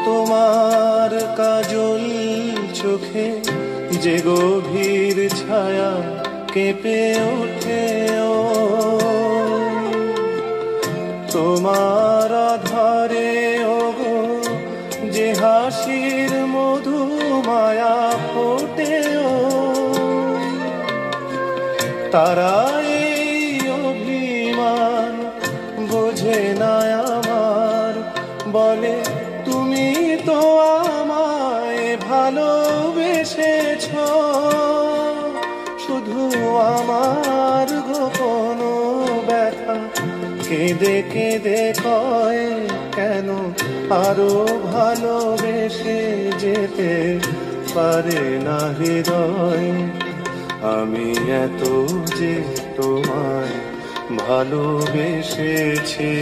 তোমার কাজল চোখে যে গভীর ছায়া কেঁপে ওঠে, ও তোমার আধারে ওগো যে হাসির মধু মায়া ফোটে, ও তারাই অভিমান বোঝে না আমার, বলে তুমি তো আমায় ভালোবেসেছ, শুধু আমার গোপন ব্যথা কেঁদে কেঁদে কয় কেন আরো ভালোবেসে যেতে পারে না হৃদয়। আমি এত যে তোমায় ভালোবেসেছি।